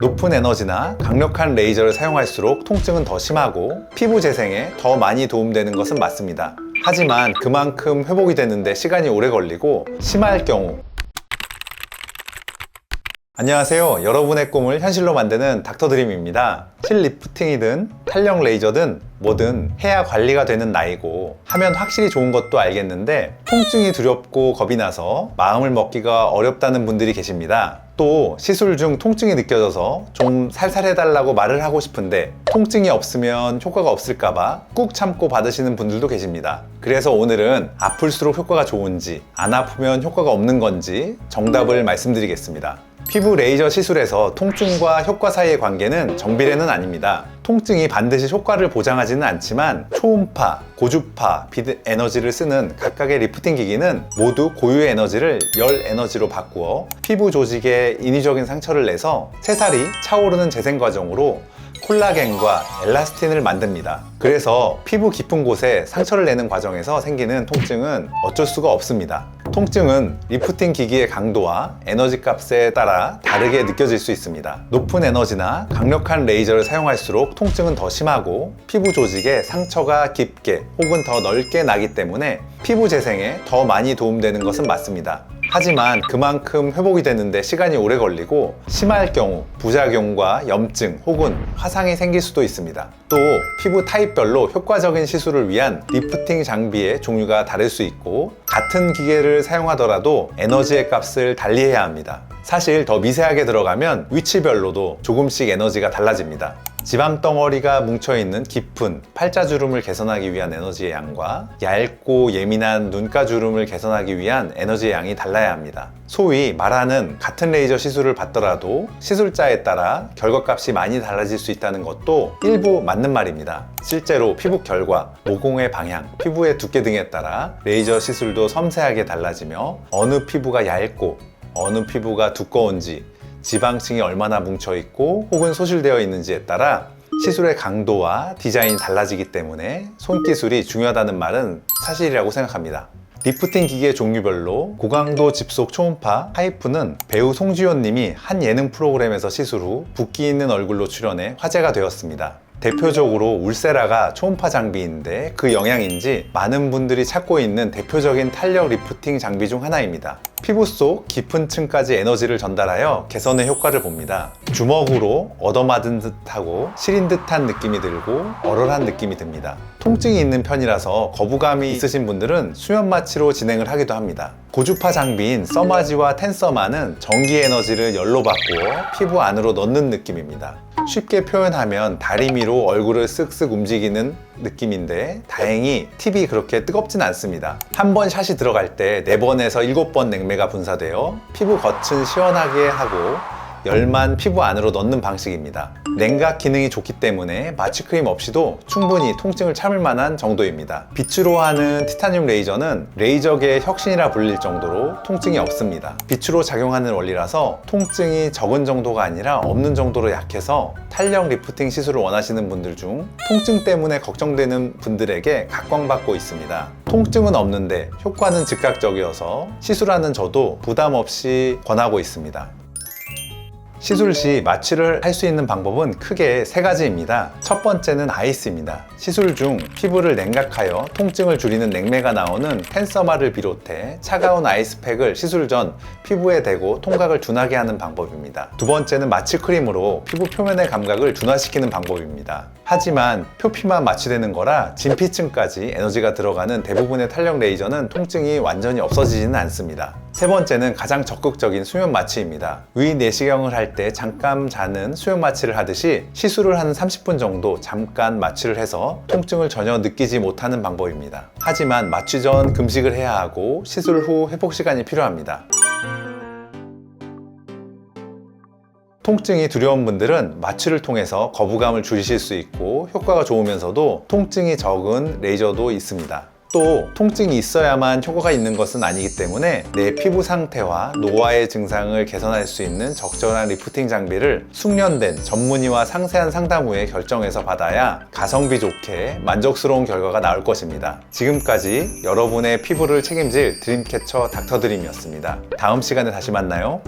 높은 에너지나 강력한 레이저를 사용할수록 통증은 더 심하고 피부 재생에 더 많이 도움되는 것은 맞습니다. 하지만 그만큼 회복이 되는데 시간이 오래 걸리고 심할 경우 안녕하세요. 여러분의 꿈을 현실로 만드는 닥터드림입니다. 실리프팅이든 탄력 레이저든 뭐든 해야 관리가 되는 나이고 하면 확실히 좋은 것도 알겠는데 통증이 두렵고 겁이 나서 마음을 먹기가 어렵다는 분들이 계십니다. 또 시술 중 통증이 느껴져서 좀 살살 해달라고 말을 하고 싶은데 통증이 없으면 효과가 없을까봐 꾹 참고 받으시는 분들도 계십니다. 그래서 오늘은 아플수록 효과가 좋은지 안 아프면 효과가 없는 건지 정답을 말씀드리겠습니다. 피부 레이저 시술에서 통증과 효과 사이의 관계는 정비례는 아닙니다. 통증이 반드시 효과를 보장하지는 않지만 초음파, 고주파, 빛 에너지를 쓰는 각각의 리프팅 기기는 모두 고유의 에너지를 열 에너지로 바꾸어 피부 조직에 인위적인 상처를 내서 새살이 차오르는 재생 과정으로 콜라겐과 엘라스틴을 만듭니다. 그래서 피부 깊은 곳에 상처를 내는 과정에서 생기는 통증은 어쩔 수가 없습니다. 통증은 리프팅 기기의 강도와 에너지 값에 따라 다르게 느껴질 수 있습니다. 높은 에너지나 강력한 레이저를 사용할수록 통증은 더 심하고 피부 조직에 상처가 깊게 혹은 더 넓게 나기 때문에 피부 재생에 더 많이 도움되는 것은 맞습니다. 하지만 그만큼 회복이 되는데 시간이 오래 걸리고 심할 경우 부작용과 염증 혹은 화상이 생길 수도 있습니다. 또 피부 타입별로 효과적인 시술을 위한 리프팅 장비의 종류가 다를 수 있고 같은 기계를 사용하더라도 에너지의 값을 달리해야 합니다. 사실 더 미세하게 들어가면 위치별로도 조금씩 에너지가 달라집니다. 지방 덩어리가 뭉쳐있는 깊은 팔자주름을 개선하기 위한 에너지의 양과 얇고 예민한 눈가주름을 개선하기 위한 에너지의 양이 달라야 합니다. 소위 말하는 같은 레이저 시술을 받더라도 시술자에 따라 결과값이 많이 달라질 수 있다는 것도 일부 맞는 말입니다. 실제로 피부 결과, 모공의 방향, 피부의 두께 등에 따라 레이저 시술도 섬세하게 달라지며 어느 피부가 얇고 어느 피부가 두꺼운지 지방층이 얼마나 뭉쳐있고 혹은 소실되어 있는지에 따라 시술의 강도와 디자인이 달라지기 때문에 손기술이 중요하다는 말은 사실이라고 생각합니다. 리프팅 기기의 종류별로 고강도 집속 초음파 하이프는 배우 송지효 님이 한 예능 프로그램에서 시술 후 붓기 있는 얼굴로 출연해 화제가 되었습니다. 대표적으로 울세라가 초음파 장비인데 그 영향인지 많은 분들이 찾고 있는 대표적인 탄력 리프팅 장비 중 하나입니다. 피부 속 깊은 층까지 에너지를 전달하여 개선의 효과를 봅니다. 주먹으로 얻어맞은 듯하고 시린 듯한 느낌이 들고 얼얼한 느낌이 듭니다. 통증이 있는 편이라서 거부감이 있으신 분들은 수면 마취로 진행을 하기도 합니다. 고주파 장비인 써마지와 텐서마는 전기 에너지를 열로 바꾸어 피부 안으로 넣는 느낌입니다. 쉽게 표현하면 다리미로 얼굴을 쓱쓱 움직이는 느낌인데 다행히 팁이 그렇게 뜨겁진 않습니다. 한 번 샷이 들어갈 때 4번에서 7번 냉매가 분사되어 피부 겉은 시원하게 하고 열만 피부 안으로 넣는 방식입니다. 냉각 기능이 좋기 때문에 마취크림 없이도 충분히 통증을 참을 만한 정도입니다. 빛으로 하는 티타늄 레이저는 레이저계의 혁신이라 불릴 정도로 통증이 없습니다. 빛으로 작용하는 원리라서 통증이 적은 정도가 아니라 없는 정도로 약해서 탄력 리프팅 시술을 원하시는 분들 중 통증 때문에 걱정되는 분들에게 각광받고 있습니다. 통증은 없는데 효과는 즉각적이어서 시술하는 저도 부담 없이 권하고 있습니다. 시술 시 마취를 할 수 있는 방법은 크게 3가지입니다. 첫 번째는 아이스입니다. 시술 중 피부를 냉각하여 통증을 줄이는 냉매가 나오는 텐서마를 비롯해 차가운 아이스팩을 시술 전 피부에 대고 통각을 둔하게 하는 방법입니다. 두 번째는 마취크림으로 피부 표면의 감각을 둔화시키는 방법입니다. 하지만 표피만 마취되는 거라 진피층까지 에너지가 들어가는 대부분의 탄력 레이저는 통증이 완전히 없어지지는 않습니다. 세 번째는 가장 적극적인 수면 마취입니다. 위 내시경을 할 때 잠깐 자는 수면 마취를 하듯이 시술을 한 30분 정도 잠깐 마취를 해서 통증을 전혀 느끼지 못하는 방법입니다. 하지만 마취 전 금식을 해야 하고 시술 후 회복 시간이 필요합니다. 통증이 두려운 분들은 마취를 통해서 거부감을 줄이실 수 있고 효과가 좋으면서도 통증이 적은 레이저도 있습니다. 또 통증이 있어야만 효과가 있는 것은 아니기 때문에 내 피부 상태와 노화의 증상을 개선할 수 있는 적절한 리프팅 장비를 숙련된 전문의와 상세한 상담 후에 결정해서 받아야 가성비 좋게 만족스러운 결과가 나올 것입니다. 지금까지 여러분의 피부를 책임질 드림캐쳐 닥터드림이었습니다. 다음 시간에 다시 만나요.